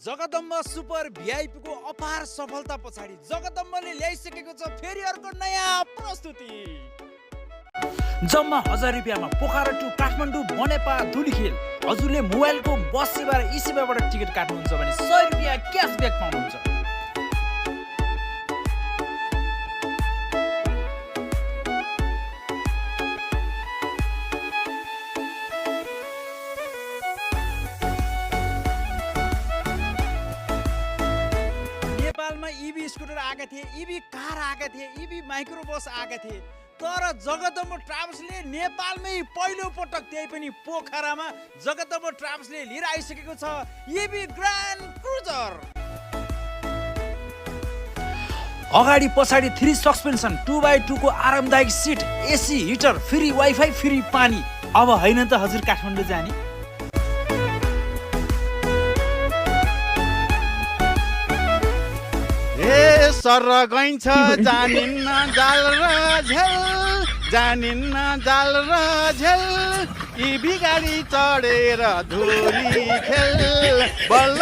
जगदम्ब super VIP को अपार सफलता पछाडि जगदम्बले ल्याइसकेको छ फेरि अर्को नयाँ प्रस्तुति। जम्मा 1000 रुपियाँमा पोखरा टु काठमाडौँ बनेपा धुलीखेल। हजुरले मोबाइलको बस सेवा र ई सेवाबाट टिकट काट्नुहुन्छ भने 100 रुपियाँ क्यासब्याक पाउनुहुन्छ। नेपालमा ईभी स्कुटर आएका थिए, ईभी कार आएका थिए, ईभी माइक्रो बस आएका थिए, तर जगदम्ब ट्राभल्सले नेपालमै पहिलो पटक त्यही पनि पोखरामा जगदम्ब ट्राभल्सले लिएर आइसकेको छ ईभी ग्रान्ड क्रुजर। अगाडि पछाडि 3 सस्पेन्सन, 2x2 को आरामदायक seat, AC heater, free WiFi, free पानी। अब हैन त हजुर काठमाडौँ जाने। सर गइन्छ जानिन्न जाल र झेल, जानिन्न जाल र झेल, ईभी गाडी चढेर धुली खेल बल्ल।